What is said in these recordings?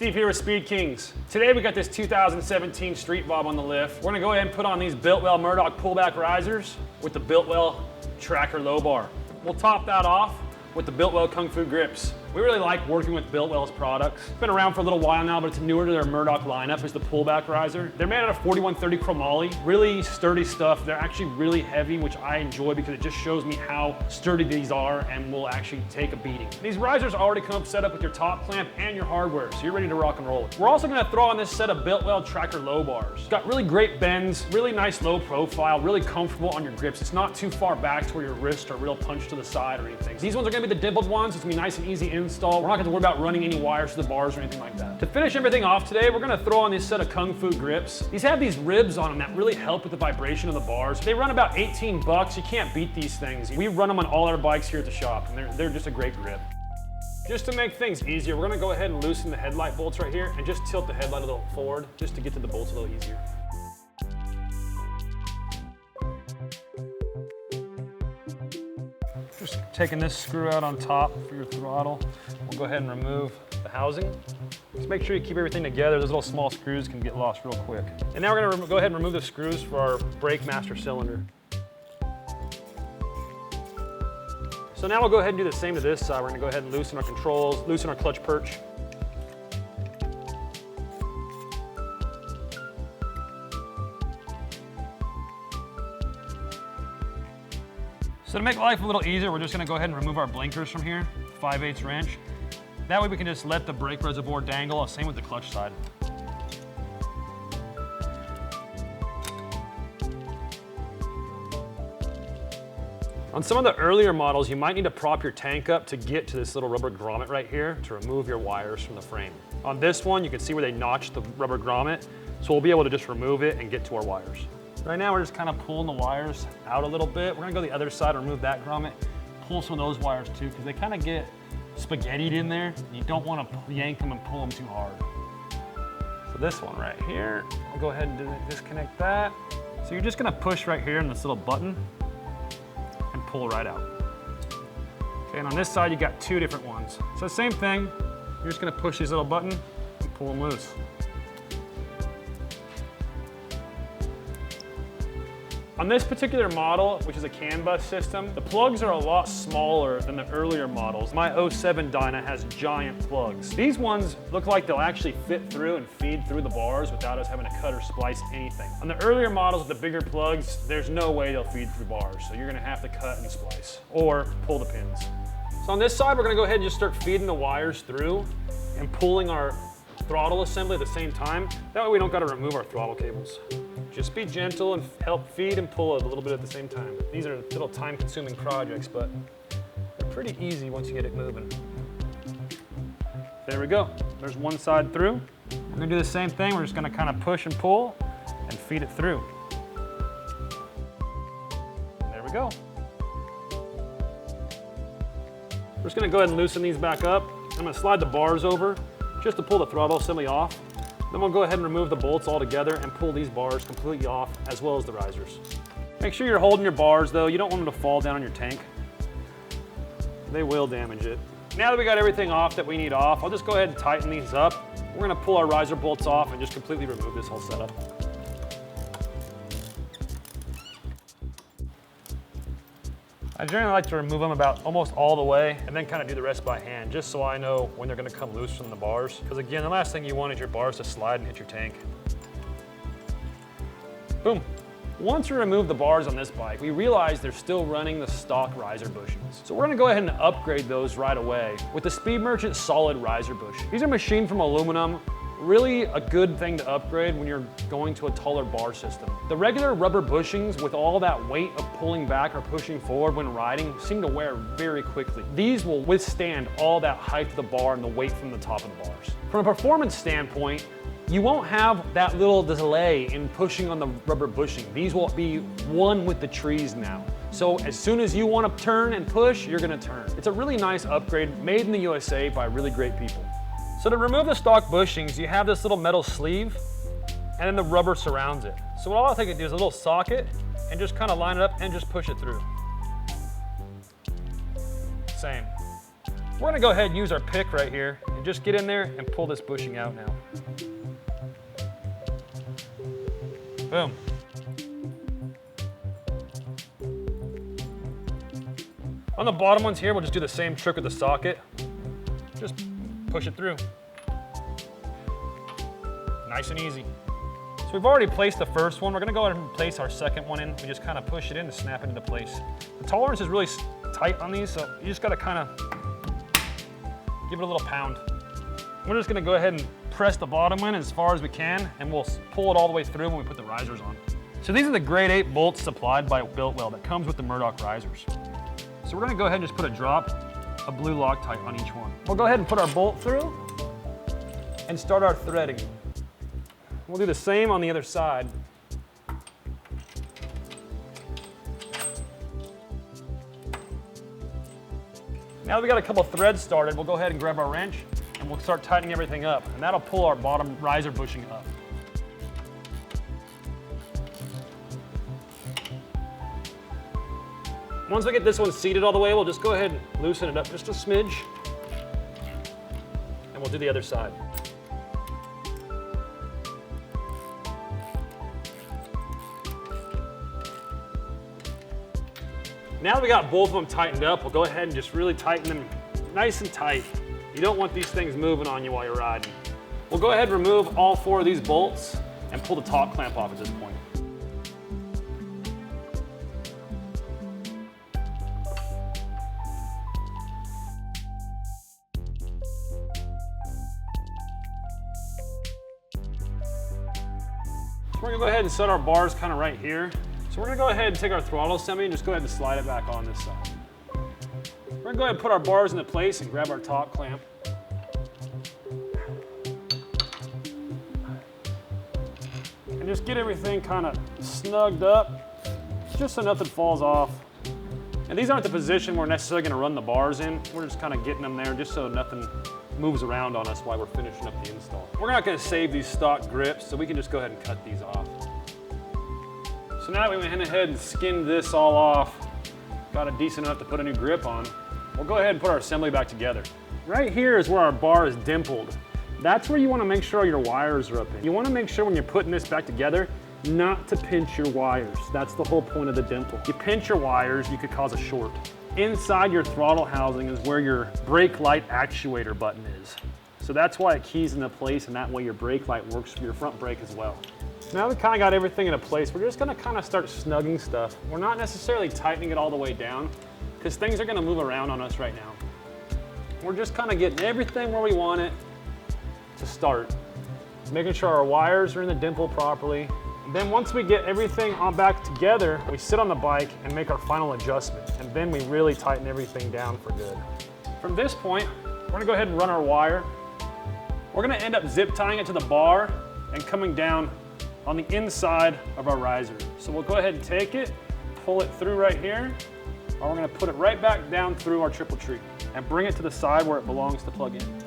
Steve here with Speed Kings. Today we got this 2017 Street Bob on the lift. We're gonna go ahead and put on these Biltwell Murdock Pullback Risers with the Biltwell Tracker low bar. We'll top that off with the Biltwell Kungfu Grips. We really like working with Biltwell's products. It's been around for a little while now, but it's newer to their Murdock lineup is the pullback riser. They're made out of 4130 chromoly, really sturdy stuff. They're actually really heavy, which I enjoy because it just shows me how sturdy these are and will actually take a beating. These risers already come set up with your top clamp and your hardware, so you're ready to rock and roll. We're also gonna throw on this set of Biltwell Tracker low bars. It's got really great bends, really nice low profile, really comfortable on your grips. It's not too far back to where your wrists are real punched to the side or anything. These ones are gonna be the dimpled ones. It's gonna be nice and easy install. We're not gonna worry about running any wires to the bars or anything like that. To finish everything off today, we're gonna throw on this set of Kungfu Grips. These have these ribs on them that really help with the vibration of the bars. They run about 18 bucks. You can't beat these things. We run them on all our bikes here at the shop, and they're just a great grip. Just to make things easier, we're gonna go ahead and loosen the headlight bolts right here and just tilt the headlight a little forward just to get to the bolts a little easier. Just taking this screw out on top for your throttle. We'll go ahead and remove the housing. Just make sure you keep everything together. Those little small screws can get lost real quick. And now we're gonna go ahead and remove the screws for our brake master cylinder. So now we'll go ahead and do the same to this side. We're gonna go ahead and loosen our controls, loosen our clutch perch. So to make life a little easier, we're just gonna go ahead and remove our blinkers from here, 5/8 wrench. That way we can just let the brake reservoir dangle, same with the clutch side. On some of the earlier models, you might need to prop your tank up to get to this little rubber grommet right here to remove your wires from the frame. On this one, you can see where they notched the rubber grommet, so we'll be able to just remove it and get to our wires. Right now, we're just kind of pulling the wires out a little bit. We're gonna go the other side and remove that grommet, pull some of those wires too, because they kind of get spaghettied in there. You don't want to yank them and pull them too hard. So this one right here, I'll go ahead and disconnect that. So you're just gonna push right here in this little button and pull right out. Okay, and on this side, you got two different ones. So same thing, you're just gonna push this little button and pull them loose. On this particular model, which is a CAN bus system, the plugs are a lot smaller than the earlier models. My 07 Dyna has giant plugs. These ones look like they'll actually fit through and feed through the bars without us having to cut or splice anything. On the earlier models with the bigger plugs, there's no way they'll feed through bars, so you're gonna have to cut and splice or pull the pins. So on this side, we're gonna go ahead and just start feeding the wires through and pulling our throttle assembly at the same time. That way we don't gotta remove our throttle cables. Just be gentle and help feed and pull it a little bit at the same time. These are little time-consuming projects, but they're pretty easy once you get it moving. There we go. There's one side through. We're gonna do the same thing. We're just gonna kind of push and pull and feed it through. There we go. We're just gonna go ahead and loosen these back up. I'm gonna slide the bars over just to pull the throttle assembly off. Then we'll go ahead and remove the bolts all together and pull these bars completely off, as well as the risers. Make sure you're holding your bars though. You don't want them to fall down on your tank. They will damage it. Now that we got everything off that we need off, I'll just go ahead and tighten these up. We're gonna pull our riser bolts off and just completely remove this whole setup. I generally like to remove them about almost all the way and then kind of do the rest by hand, just so I know when they're gonna come loose from the bars. Because again, the last thing you want is your bars to slide and hit your tank. Boom. Once we remove the bars on this bike, we realize they're still running the stock riser bushings. So we're gonna go ahead and upgrade those right away with the Speed Merchant solid riser bushing. These are machined from aluminum. Really a good thing to upgrade when you're going to a taller bar system. The regular rubber bushings with all that weight of pulling back or pushing forward when riding seem to wear very quickly. These will withstand all that height of the bar and the weight from the top of the bars. From a performance standpoint, you won't have that little delay in pushing on the rubber bushing. These will be one with the trees now. So as soon as you want to turn and push, you're gonna turn. It's a really nice upgrade made in the USA by really great people. So to remove the stock bushings, you have this little metal sleeve and then the rubber surrounds it. So all I'll take it do is a little socket and just kind of line it up and just push it through. Same. We're gonna go ahead and use our pick right here And just get in there and pull this bushing out now. Boom. On the bottom ones here, we'll just do the same trick with the socket. Just push it through. Nice and easy. So we've already placed the first one. We're gonna go ahead and place our second one in. We just kind of push it in to snap it into place. The tolerance is really tight on these, so you just gotta kind of give it a little pound. We're just gonna go ahead and press the bottom in as far as we can, and we'll pull it all the way through when we put the risers on. So these are the grade 8 bolts supplied by Biltwell that comes with the Murdock risers. So we're gonna go ahead and just put a drop of blue Loctite on each one. We'll go ahead and put our bolt through and start our threading. We'll do the same on the other side. Now that we got a couple threads started, we'll go ahead and grab our wrench and we'll start tightening everything up, and that'll pull our bottom riser bushing up. Once we get this one seated all the way, we'll just go ahead and loosen it up just a smidge, and we'll do the other side. Now that we got both of them tightened up, we'll go ahead and just really tighten them nice and tight. You don't want these things moving on you while you're riding. We'll go ahead and remove all 4 of these bolts and pull the top clamp off at this point. So we're gonna go ahead and set our bars kind of right here. So we're gonna go ahead and take our throttle assembly and just go ahead and slide it back on this side. We're gonna go ahead and put our bars into place and grab our top clamp. And just get everything kind of snugged up, just so nothing falls off. And these aren't the position we're necessarily gonna run the bars in. We're just kind of getting them there just so nothing moves around on us while we're finishing up the install. We're not gonna save these stock grips, so we can just go ahead and cut these off. So now that we went ahead and skinned this all off, got it decent enough to put a new grip on, we'll go ahead and put our assembly back together. Right here is where our bar is dimpled. That's where you want to make sure all your wires are up in. You want to make sure when you're putting this back together, not to pinch your wires. That's the whole point of the dimple. If you pinch your wires, you could cause a short. Inside your throttle housing is where your brake light actuator button is. So that's why it keys into place, and that way your brake light works for your front brake as well. Now we kind of got everything into place, we're just gonna kind of start snugging stuff. We're not necessarily tightening it all the way down because things are gonna move around on us right now. We're just kind of getting everything where we want it to start. Making sure our wires are in the dimple properly. And then once we get everything on back together, we sit on the bike and make our final adjustment. And then we really tighten everything down for good. From this point, we're gonna go ahead and run our wire. We're gonna end up zip tying it to the bar and coming down on the inside of our riser. So we'll go ahead and take it, pull it through right here, or we're gonna put it right back down through our triple tree and bring it to the side where it belongs to plug in.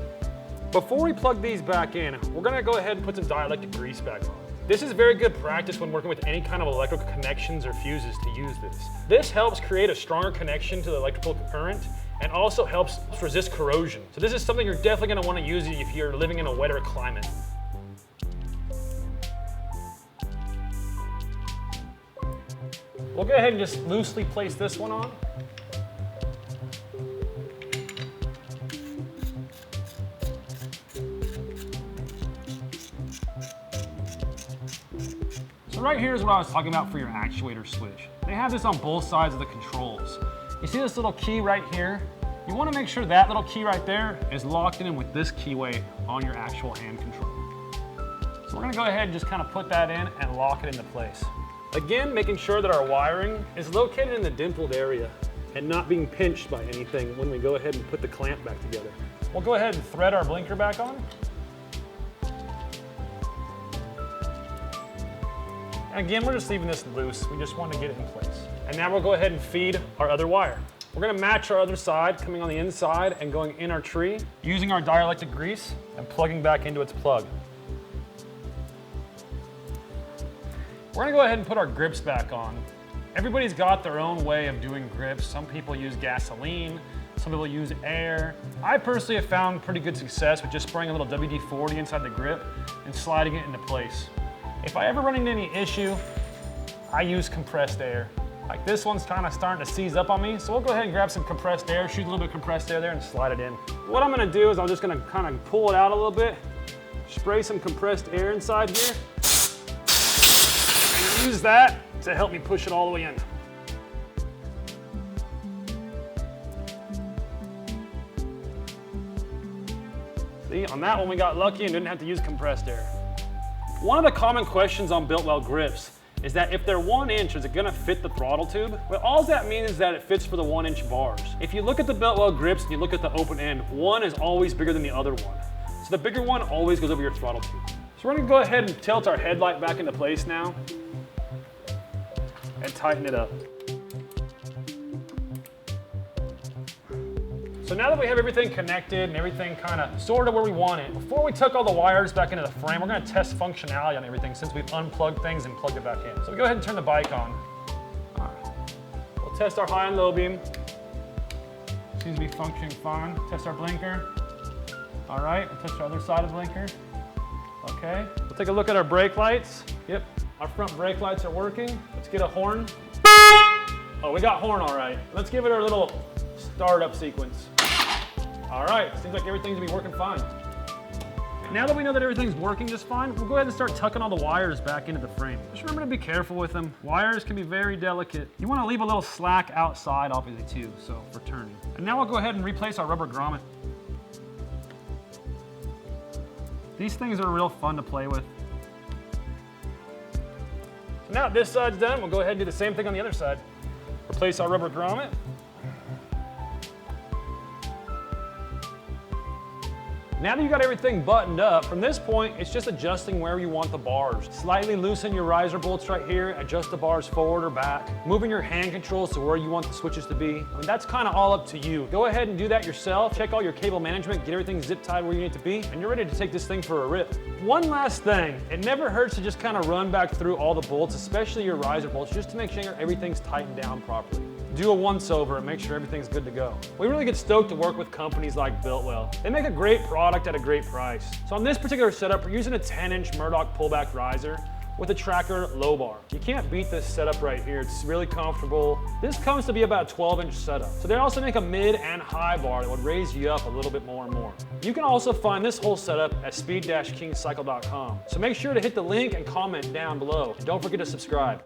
Before we plug these back in, we're gonna go ahead and put some dielectric grease back on. This is very good practice when working with any kind of electrical connections or fuses to use this. This helps create a stronger connection to the electrical current and also helps resist corrosion. So this is something you're definitely gonna wanna use if you're living in a wetter climate. We'll go ahead and just loosely place this one on. So right here is what I was talking about for your actuator switch. They have this on both sides of the controls. You see this little key right here? You want to make sure that little key right there is locked in with this keyway on your actual hand control. So we're going to go ahead and just kind of put that in and lock it into place. Again, making sure that our wiring is located in the dimpled area and not being pinched by anything when we go ahead and put the clamp back together. We'll go ahead and thread our blinker back on. And again, we're just leaving this loose. We just want to get it in place. And now we'll go ahead and feed our other wire. We're going to match our other side, coming on the inside and going in our tree, using our dielectric grease and plugging back into its plug. We're gonna go ahead and put our grips back on. Everybody's got their own way of doing grips. Some people use gasoline, some people use air. I personally have found pretty good success with just spraying a little WD-40 inside the grip and sliding it into place. If I ever run into any issue, I use compressed air. Like this one's kind of starting to seize up on me, so we'll go ahead and grab some compressed air, shoot a little bit of compressed air there and slide it in. What I'm gonna do is I'm just gonna kind of pull it out a little bit, spray some compressed air inside here, and use that to help me push it all the way in. See, on that one we got lucky and didn't have to use compressed air. One of the common questions on Biltwell grips is that if they're 1 inch, is it gonna fit the throttle tube? Well, all that means is that it fits for the 1 inch bars. If you look at the Biltwell grips and you look at the open end, one is always bigger than the other one. So the bigger one always goes over your throttle tube. So we're gonna go ahead and tilt our headlight back into place now and tighten it up. So now that we have everything connected and everything kind of sort of where we want it, before we took all the wires back into the frame, we're going to test functionality on everything since we've unplugged things and plugged it back in. So we go ahead and turn the bike on. All right. We'll test our high and low beam. Seems to be functioning fine. Test our blinker. All right, we'll test our other side of the blinker. Okay, we'll take a look at our brake lights. Yep, our front brake lights are working. Let's get a horn. Oh, we got horn all right. Let's give it our little startup sequence. All right, seems like everything's gonna be working fine. Now that we know that everything's working just fine, we'll go ahead and start tucking all the wires back into the frame. Just remember to be careful with them. Wires can be very delicate. You wanna leave a little slack outside, obviously, too, so for turning. And now we'll go ahead and replace our rubber grommet. These things are real fun to play with. So now that this side's done, we'll go ahead and do the same thing on the other side. Replace our rubber grommet. Now that you got everything buttoned up, from this point, it's just adjusting where you want the bars. Slightly loosen your riser bolts right here, adjust the bars forward or back, moving your hand controls to where you want the switches to be. I mean, that's kind of all up to you. Go ahead and do that yourself. Check all your cable management, get everything zip tied where you need to be, and you're ready to take this thing for a rip. One last thing, it never hurts to just kind of run back through all the bolts, especially your riser bolts, just to make sure everything's tightened down properly. Do a once over and make sure everything's good to go. We really get stoked to work with companies like Biltwell. They make a great product at a great price. So on this particular setup, we're using a 10-inch Murdock Pullback Riser with a Tracker low bar. You can't beat this setup right here. It's really comfortable. This comes to be about a 12-inch setup. So they also make a mid and high bar that would raise you up a little bit more and more. You can also find this whole setup at speed-kingcycle.com. So make sure to hit the link and comment down below. And don't forget to subscribe.